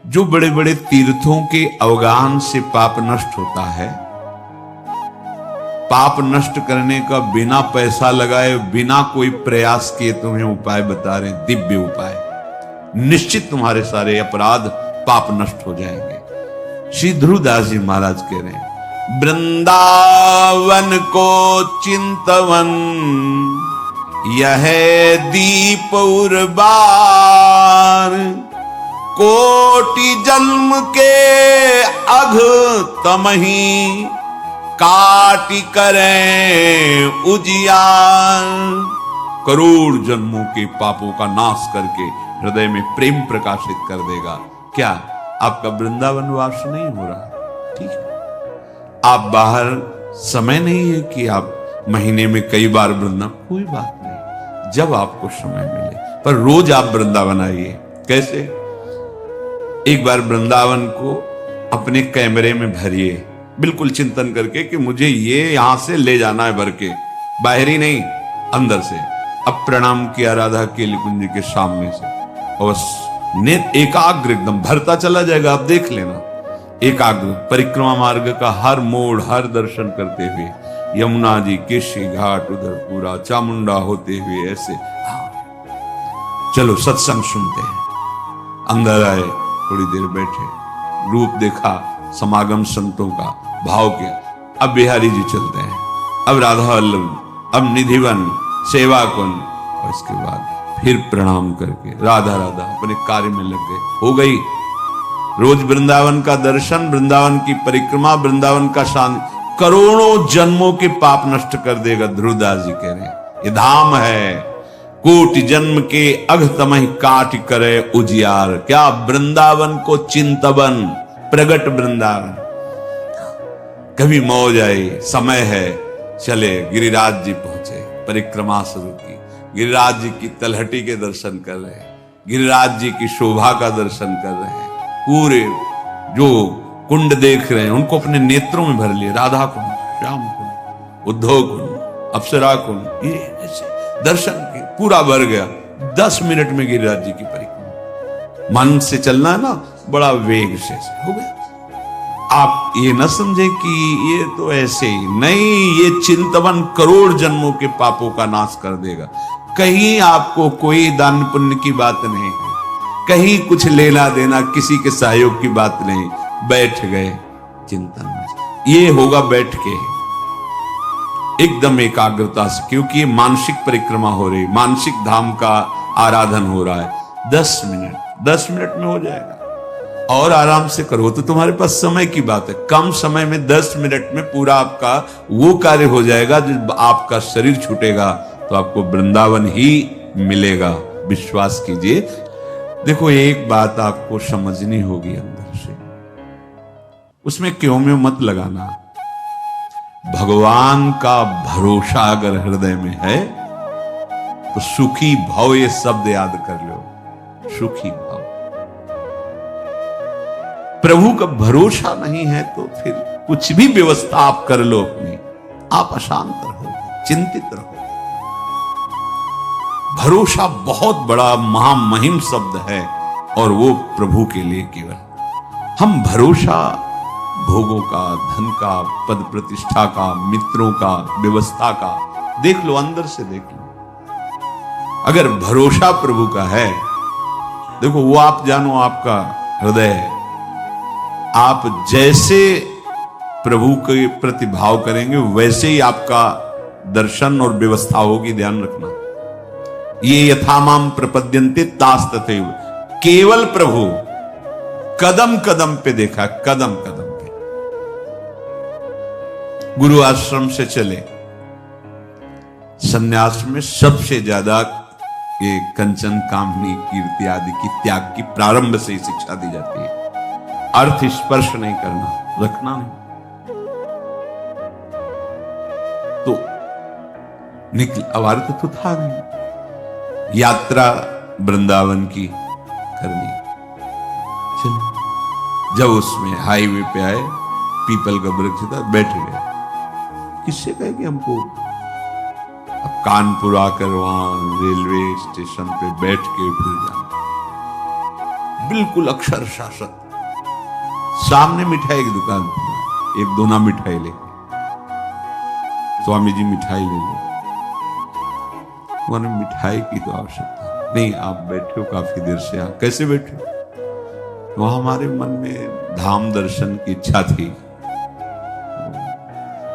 जो बड़े बड़े तीर्थों के अवगाहन से पाप नष्ट होता है, पाप नष्ट करने का बिना पैसा लगाए, बिना कोई प्रयास किए तुम्हें उपाय बता रहे, दिव्य उपाय, निश्चित तुम्हारे सारे अपराध पाप नष्ट हो जाएंगे। श्री ध्रुवदास जी महाराज कह रहे हैं, वृंदावन को चिंतवन यह दीप उर्बार, कोटि जन्म के अघ तमही काटि करें उजियार। करोड़ जन्मों के पापों का नाश करके हृदय में प्रेम प्रकाशित कर देगा। क्या आपका वृंदावन वास नहीं हो रहा? ठीक है, आप बाहर समय नहीं है कि आप महीने में कई बार वृंदावन, कोई बात नहीं, जब आपको समय मिले, पर रोज आप वृंदावन आइए। कैसे? एक बार वृंदावन को अपने कैमरे में भरिए, बिल्कुल चिंतन करके कि मुझे ये यहां से ले जाना है भर के, बाहरी नहीं, अंदर से। अब प्रणाम किया राधा केली कुंज के सामने से, और नेत्र एकाग्र एकदम भरता चला जाएगा, आप देख लेना। एकाग्र परिक्रमा मार्ग का हर मोड़, हर दर्शन करते हुए, यमुना जी, केशी घाट, उधर पूरा चामुंडा होते हुए ऐसे। चलो सत्संग सुनते हैं। अंदर आए, थोड़ी देर बैठे, रूप देखा समागम संतों का, भाव किया। अब बिहारी जी चलते हैं, अब राधा वल्लभ, अब निधिवन, सेवा कुंज, और इसके बाद फिर प्रणाम करके राधा राधा अपने कार्य में लग गए। हो गई रोज वृंदावन का दर्शन, वृंदावन की परिक्रमा, वृंदावन का शांति करोड़ों जन्मों के पाप नष्ट कर देगा। ध्रुवदास जी कह रहे हैं, ये धाम है, कोटि जन्म के अघ तमहि काटि करे उजियार। क्या वृंदावन को चिंतवन, प्रगट वृंदावन। कभी मौज आई, समय है, चले गिरिराज जी पहुंचे, परिक्रमा शुरू की, गिरिराज जी की तलहटी के दर्शन कर रहे हैं, गिरिराज जी की शोभा का दर्शन कर रहे हैं, पूरे जो कुंड देख रहे हैं उनको अपने नेत्रों में भर लिए, राधा कुंड, श्याम कुंड, उद्धव कुंड, अप्सरा कुंड, ये ऐसे दर्शन के पूरा भर गया। 10 मिनट में गिरिराज जी की परिक्रमा। मन से चलना है ना, बड़ा वेग से हो गया। आप ये न समझे कि ये तो ऐसे ही नहीं, ये चिंतवन करोड़ जन्मों के पापों का नाश कर देगा। कहीं आपको कोई दान पुण्य की बात नहीं है, कहीं कुछ लेना देना, किसी के सहयोग की बात नहीं, बैठ गए चिंतन में। ये होगा बैठ के एकदम एकाग्रता से, क्योंकि ये मानसिक परिक्रमा हो रही, मानसिक धाम का आराधन हो रहा है। 10 मिनट में हो जाएगा। और आराम से करो तो तुम्हारे पास समय की बात है, कम समय में 10 मिनट में पूरा आपका वो कार्य हो जाएगा। जब आपका शरीर छूटेगा तो आपको वृंदावन ही मिलेगा, विश्वास कीजिए। देखो, एक बात आपको समझनी होगी अंदर से, उसमें क्यों में मत लगाना। भगवान का भरोसा अगर हृदय में है तो सुखी भव, ये शब्द याद कर लो, सुखी भव। प्रभु का भरोसा नहीं है तो फिर कुछ भी व्यवस्था आप कर लो अपनी, आप अशांत रहोगे, चिंतित रहोगे। भरोसा बहुत बड़ा महामहिम शब्द है, और वो प्रभु के लिए केवल। हम भरोसा भोगों का, धन का, पद प्रतिष्ठा का, मित्रों का, व्यवस्था का, देख लो, अंदर से देख लो। अगर भरोसा प्रभु का है, देखो वो आप जानो, आपका हृदय है, आप जैसे प्रभु के प्रति भाव करेंगे वैसे ही आपका दर्शन और व्यवस्था होगी। ध्यान रखना, ये यथामाम प्रपद्यन्ते तास तथैव। केवल प्रभु कदम कदम पे देखा, कदम कदम पे। गुरु आश्रम से चले, संन्यास में सबसे ज्यादा ये कंचन, कामनी, कीर्ति आदि की त्याग की प्रारंभ से ही शिक्षा दी जाती है। अर्थ स्पर्श नहीं करना, रखना नहीं। तो निकल, अब अर्थ तो था नहीं, यात्रा वृंदावन की करनी। चलो, जब उसमें हाईवे पे आए, पीपल का वृक्ष था, बैठ गए। किससे कहे कि हमको अब कानपुर आकर वहां रेलवे स्टेशन पे बैठ के फिर जाना। बिल्कुल अक्षरशः सत्य। सामने मिठाई की दुकान थी, एक दोना मिठाई लेके स्वामी जी मिठाई ले ली। उन्होंने मिठाई की तो आवश्यकता नहीं, आप बैठे हो काफी देर से, आप कैसे बैठे हो? तो हमारे मन में धाम दर्शन की इच्छा थी,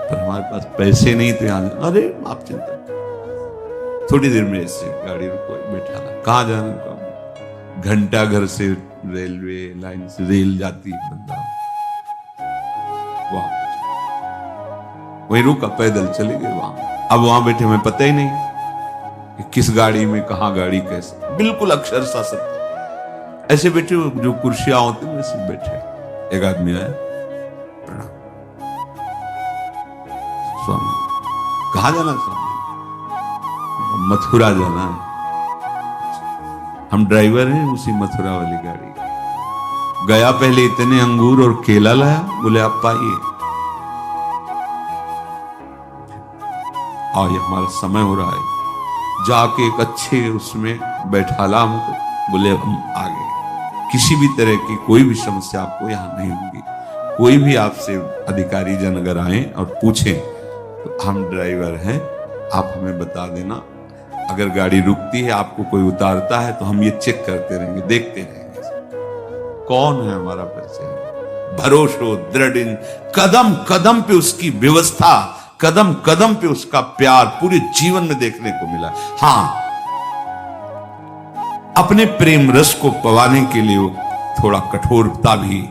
पर हमारे पास पैसे नहीं थे। अरे आप चिंता, थोड़ी देर में ऐसे गाड़ी रुको, बैठा ला, कहाँ जाना का? घंटा घर से रेलवे लाइन से रेल जाती है बंदा, वाह वहीं रुका, पैदल चले गए वहां। अब वहां बैठे हमें पता ही नहीं कि किस गाड़ी में कहां गाड़ी कैसे, बिल्कुल अक्षरशः सत्य। ऐसे बैठे जो कुर्सियां होती हैं वैसे बैठे। एक आदमी आया, प्रणाम स्वामी, कहां जाना स्वामी? मथुरा जाना है। हम ड्राइवर हैं उसी मथुरा वाली गाड़ी। गया पहले इतने अंगूर और केला लाया, बोले आप पाइए, और ये हमारा समय हो रहा है। जाके एक अच्छे उसमें बैठाला हमको, बोले हम आ गए। किसी भी तरह की कोई भी समस्या आपको यहां नहीं होगी। कोई भी आपसे अधिकारी जन अगर आए और पूछें तो हम ड्राइवर हैं, आप हमें बता देना। अगर गाड़ी रुकती है, आपको कोई उतारता है, तो हम ये चेक करते रहेंगे, देखते रहेंगे कौन है हमारा पैसे। भरोसो दृढ़, कदम कदम पे उसकी व्यवस्था, कदम कदम पे उसका प्यार पूरे जीवन में देखने को मिला। हां, अपने प्रेम रस को पवाने के लिए थोड़ा कठोरता भी,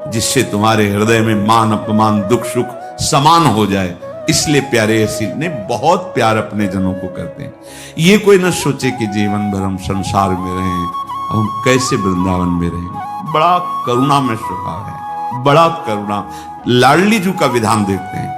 जिससे तुम्हारे हृदय में मान अपमान दुख सुख समान हो जाए, इसलिए प्यारे ऐसी ने बहुत प्यार अपने जनों को करते हैं। ये कोई न सोचे कि जीवन भर हम संसार में रहें, हम कैसे वृंदावन में रहें। बड़ा करुणा में स्वभाव है, बड़ा करुणा। लाडली जी का विधान देखते हैं।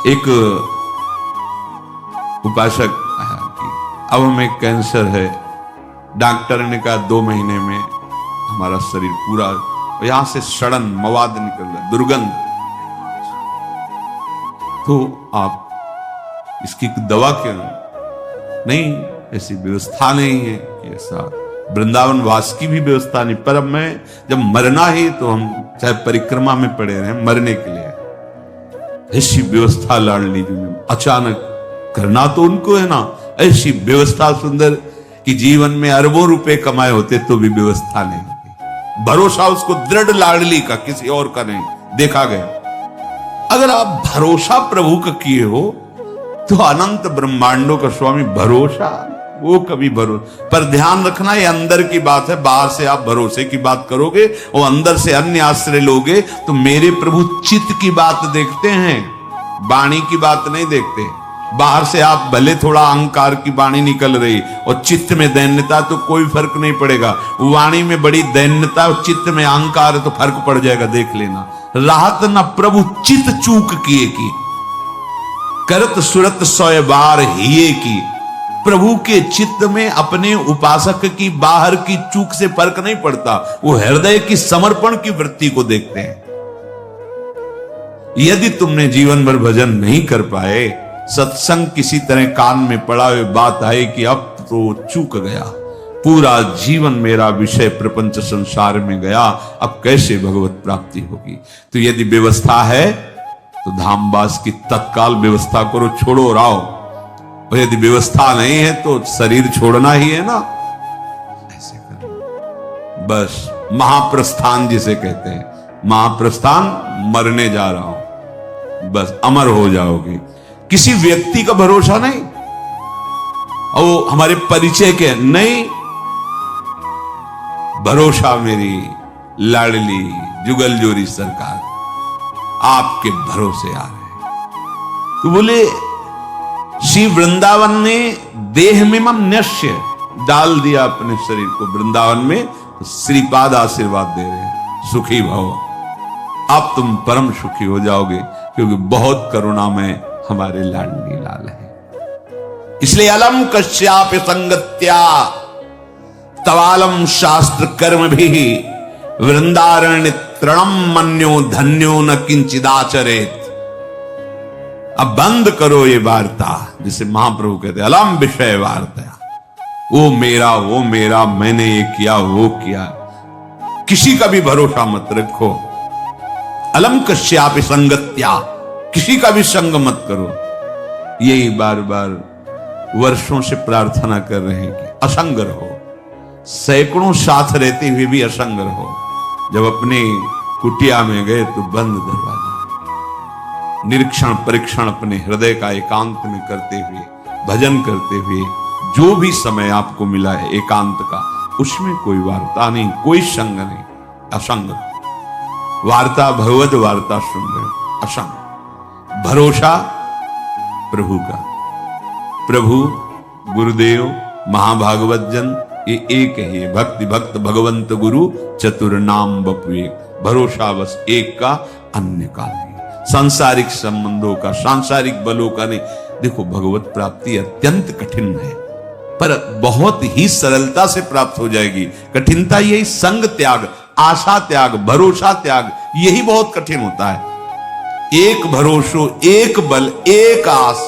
एक उपासक आया कि अब हमें कैंसर है, डॉक्टर ने कहा 2 महीने में हमारा शरीर पूरा, यहां से सड़न मवाद निकल रहा, दुर्गंध, तो आप इसकी दवा क्यों? नहीं, ऐसी व्यवस्था नहीं है कि ऐसा वृंदावन वास की भी व्यवस्था नहीं। पर अब मैं जब मरना ही, तो हम चाहे परिक्रमा में पड़े रहे, मरने के लिए ऐसी व्यवस्था लाडली जी ने अचानक करना तो उनको है ना, ऐसी व्यवस्था सुंदर कि जीवन में अरबों रुपए कमाए होते तो भी व्यवस्था नहीं होती। भरोसा उसको दृढ़ लाडली का, किसी और का नहीं देखा गया। अगर आप भरोसा प्रभु का किए हो, तो अनंत ब्रह्मांडों का स्वामी भरोसा, वो कभी भरोसा। पर ध्यान रखना, ये अंदर की बात है। बाहर से आप भरोसे की बात करोगे और अंदर से अन्य आश्रय लोगे, तो मेरे प्रभु चित्त की बात देखते हैं, वाणी की बात नहीं देखते। बाहर से आप भले थोड़ा अहंकार की वाणी निकल रही और चित्त में दैन्यता, तो कोई फर्क नहीं पड़ेगा। वाणी में बड़ी दैन्यता और चित्त में अहंकार, तो फर्क पड़ जाएगा, देख लेना। राहत न प्रभु चित चूक किए की, करत सुरत 100 बार हिये की। प्रभु के चित्त में अपने उपासक की बाहर की चूक से फर्क नहीं पड़ता, वो हृदय की समर्पण की वृत्ति को देखते हैं। यदि तुमने जीवन भर भजन नहीं कर पाए, सत्संग किसी तरह कान में पड़ा हुए बात आए कि अब तो चूक गया, पूरा जीवन मेरा विषय प्रपंच संसार में गया, अब कैसे भगवत प्राप्ति होगी? तो यदि व्यवस्था है तो धामवास की तत्काल व्यवस्था करो, छोड़ो और आओ। और यदि व्यवस्था नहीं है तो शरीर छोड़ना ही है ना, ऐसे करो। बस महाप्रस्थान जिसे कहते हैं, महाप्रस्थान, मरने जा रहा हूं, बस अमर हो जाओगे। किसी व्यक्ति का भरोसा नहीं, और वो हमारे परिचय के नहीं, भरोसा मेरी लाडली जुगल जोरी सरकार आपके भरोसे आ रहे। तो बोले श्री वृंदावन ने देह में मम न्यस्य डाल दिया अपने शरीर को वृंदावन में, तो श्रीपाद आशीर्वाद दे रहे हैं, सुखी भव, अब तुम परम सुखी हो जाओगे, क्योंकि बहुत करुणा में हमारे लाडली लाल है। इसलिए अलम कश्याप संगत्या तवालम शास्त्र कर्म भी वृंदारण्य तृणम मन्यो धन्यो न किंचिदाचरेत। अब बंद करो ये वार्ता, जिसे महाप्रभु कहते अलम विषय वार्ता। वो मेरा, मैंने ये किया वो किया। किसी का भी भरोसा मत रखो। अलम कश्यापि संगत्या, किसी का भी संग मत करो। यही बार बार वर्षों से प्रार्थना कर रहे हैं कि असंग रहो। सैकड़ों साथ रहते हुए भी असंग रहो। जब अपने कुटिया में गए तो बंद दरवाजा, निरीक्षण परीक्षण अपने हृदय का एकांत में करते हुए, भजन करते हुए, जो भी समय आपको मिला है एकांत का, उसमें कोई वार्ता नहीं, कोई संग नहीं, असंग वार्ता, भगवद वार्ता सुन रहे, असंग भरोसा प्रभु का। प्रभु गुरुदेव महाभागवत जन ये एक ही है। भक्ति भक्त भगवंत गुरु चतुर नाम बपु एक। भरोसा बस एक का, अन्य का नहीं। सांसारिक संबंधों का, सांसारिक बलों का नहीं। देखो भगवत प्राप्ति अत्यंत कठिन है, पर बहुत ही सरलता से प्राप्त हो जाएगी। कठिनता यही संग त्याग, आशा त्याग, भरोसा त्याग, यही बहुत कठिन होता है। एक भरोसो, एक बल, एक आस,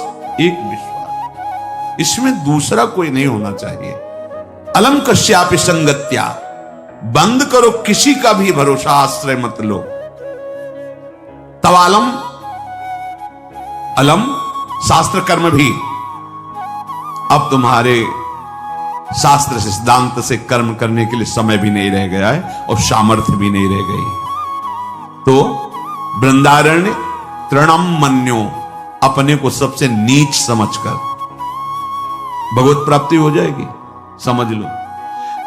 एक विश्वास, इसमें दूसरा कोई नहीं होना चाहिए। अलम कश्यापि संगत्या, बंद करो, किसी का भी भरोसा आश्रय मत लो। तवालम, अलम शास्त्र कर्म भी। अब तुम्हारे शास्त्र से, सिद्धांत से कर्म करने के लिए समय भी नहीं रह गया है और सामर्थ्य भी नहीं रह गई। तो वृंदारण्य तृणम मन्यो, अपने को सबसे नीच समझकर भगवत प्राप्ति हो जाएगी, समझ लो।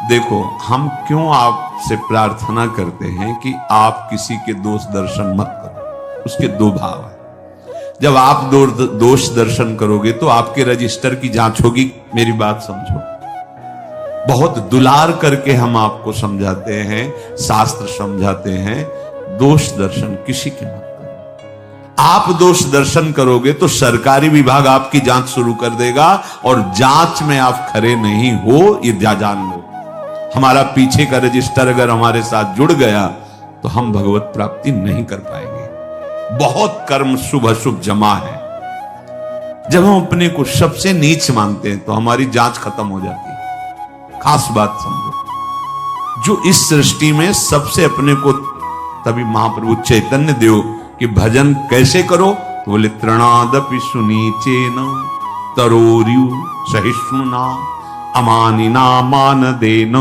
देखो हम क्यों आपसे प्रार्थना करते हैं कि आप किसी के दोष दर्शन मत करो। उसके दो भाव है। जब आप दोष दर्शन करोगे तो आपके रजिस्टर की जांच होगी। मेरी बात समझो, बहुत दुलार करके हम आपको समझाते हैं, शास्त्र समझाते हैं, दोष दर्शन किसी के मत करो। आप दोष दर्शन करोगे तो सरकारी विभाग आपकी जांच शुरू कर देगा, और जांच में आप खरे नहीं हो ये जान लो। हमारा पीछे का रजिस्टर अगर हमारे साथ जुड़ गया तो हम भगवत प्राप्ति नहीं कर पाएंगे। बहुत कर्म शुभ अशुभ जमा है। जब हम अपने को सबसे नीच मानते हैं तो हमारी जांच खत्म हो जाती है। खास बात समझो, जो इस सृष्टि में सबसे अपने को, तभी महाप्रभु चैतन्य देव कि भजन कैसे करो, तो बोले तृणादपि सुनीचेन तरोर्यु सहिष्णुना अमानिना मान देन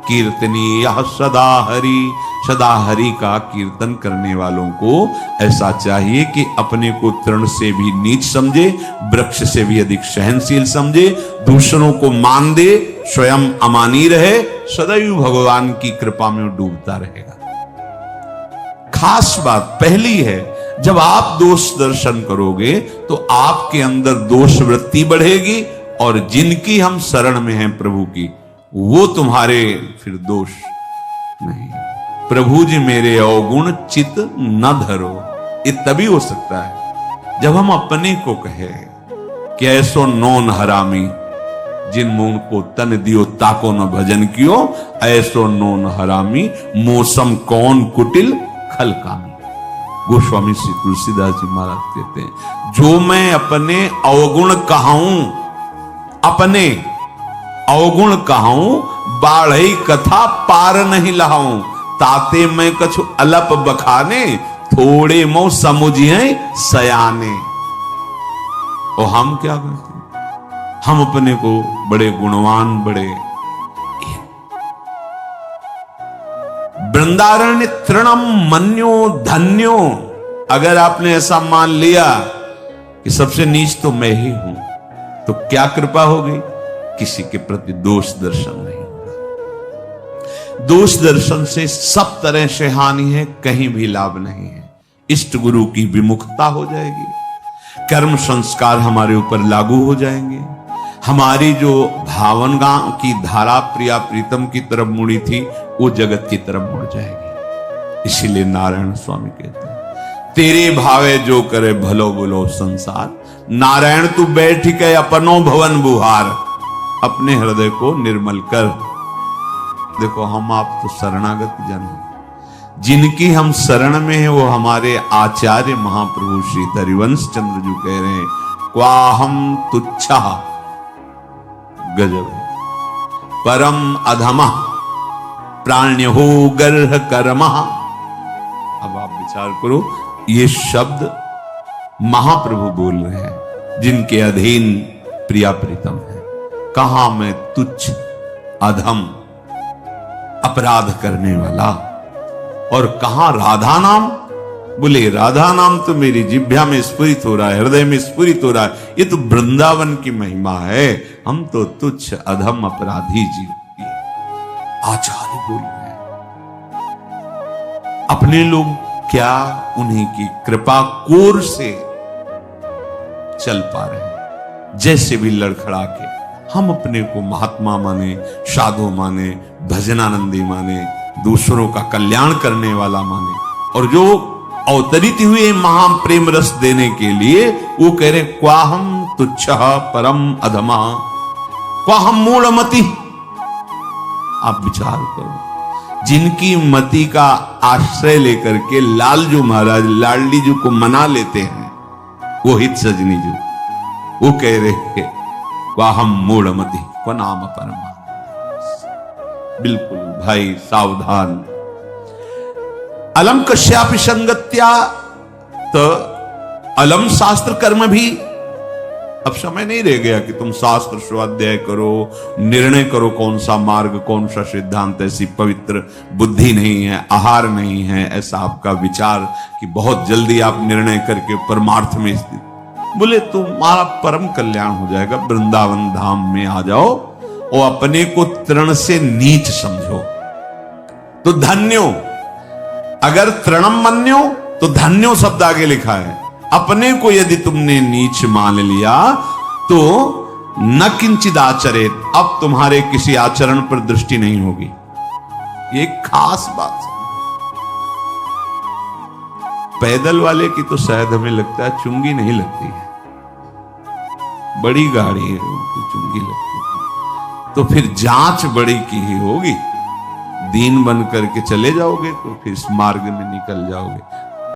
कीर्तनीय सदा हरि। सदा हरि का कीर्तन करने वालों को ऐसा चाहिए कि अपने को तृण से भी नीच समझे, वृक्ष से भी अधिक सहनशील समझे, दूसरों को मान दे, स्वयं अमानी रहे, सदैव भगवान की कृपा में डूबता रहेगा। खास बात पहली है, जब आप दोष दर्शन करोगे तो आपके अंदर दोष वृत्ति बढ़ेगी, और जिनकी हम शरण में हैं प्रभु की, वो तुम्हारे फिर दोष नहीं। प्रभु जी मेरे अवगुण चित न धरो, ये तभी हो सकता है जब हम अपने को कहे कि ऐसो नौन हरामी जिन मुंह को तन दियो ताको न भजन कियो, ऐसो नौन हरामी मौसम कौन कुटिल खलकामी। गोस्वामी श्री तुलसीदास जी महाराज कहते हैं, जो मैं अपने अवगुण कहाऊं, अपने अवगुण कहाऊं, बाढ़ई कथा पार नहीं लहाऊं, ताते मैं कछु अलप बखाने, थोड़े मो समुझिए सयाने। और हम क्या करते हैं, हम अपने को बड़े गुणवान, बड़े। वृंदारण्य तृणम मन्यो धन्यो, अगर आपने ऐसा मान लिया कि सबसे नीच तो मैं ही हूं, तो क्या कृपा होगी, किसी के प्रति दोष दर्शन नहीं होगा। दोष दर्शन से सब तरह से हानि है, कहीं भी लाभ नहीं है। इष्ट गुरु की विमुखता हो जाएगी, कर्म संस्कार हमारे ऊपर लागू हो जाएंगे, हमारी जो भावना की धारा प्रिया प्रीतम की तरफ मुड़ी थी वो जगत की तरफ मुड़ जाएगी। इसीलिए नारायण स्वामी कहते हैं, तेरे भावे जो करे भलो बुलो संसार, नारायण तू बैठ के अपनो भवन बुहार, अपने हृदय को निर्मल कर। देखो हम आप तो शरणागत जन हैं, जिनकी हम शरण में हैं वो हमारे आचार्य महाप्रभु श्री हरिवंश चंद्र जी कह रहे हैं, क्वा हम तुच्छा। गजब है, परम अधमः प्राण्यो गर्ह कर्मः। अब आप विचार करो, ये शब्द महाप्रभु बोल रहे हैं जिनके अधीन प्रिया प्रीतम है। कहां मैं तुच्छ अधम अपराध करने वाला, और कहां राधा नाम। बोले राधा नाम तो मेरी जिह्वा में स्फुरित हो रहा है, हृदय में स्फुरित हो रहा है, ये तो वृंदावन की महिमा है। हम तो तुच्छ अधम अपराधी जीव। आचार्य बोल रहे हैं, अपने लोग क्या उन्हीं की कृपा कोर से चल पा रहे हैं। जैसे भी लड़खड़ा के हम अपने को महात्मा माने, साधु माने, भजनानंदी माने, दूसरों का कल्याण करने वाला माने, और जो अवतरित हुए महान प्रेम रस देने के लिए वो कह रहे क्वाहम तुच्छ परम अधमा क्वाहम मूढ़मति। आप विचार करो, जिनकी मति का आश्रय लेकर के लालजू महाराज लाडली जी को मना लेते हैं, वो हित सजनी जी, वो कह रहे क्वाहम मूढ़मति को नाम परमा। बिल्कुल भाई सावधान। अलम कश्यापि संगत्या, तो अलम शास्त्र कर्म भी। अब समय नहीं रह गया कि तुम शास्त्र स्वाध्याय करो, निर्णय करो कौन सा मार्ग, कौन सा सिद्धांत। ऐसी पवित्र बुद्धि नहीं है, आहार नहीं है ऐसा आपका विचार कि बहुत जल्दी आप निर्णय करके परमार्थ में स्थित। बोले तुम्हारा परम कल्याण हो जाएगा, वृंदावन धाम में आ जाओ और अपने को तृण से नीच समझो तो धन्यो। अगर तृणम मन्यो तो धन्यो शब्द आगे लिखा है। अपने को यदि तुमने नीच मान लिया तो न किंचित आचरेत, अब तुम्हारे किसी आचरण पर दृष्टि नहीं होगी। ये खास बात है। पैदल वाले की तो शायद हमें लगता है चुंगी नहीं लगती है, बड़ी गाड़ी है उनकी चुंगी लगती है। तो फिर जांच बड़ी की ही होगी। दीन बन करके चले जाओगे तो फिर इस मार्ग में निकल जाओगे।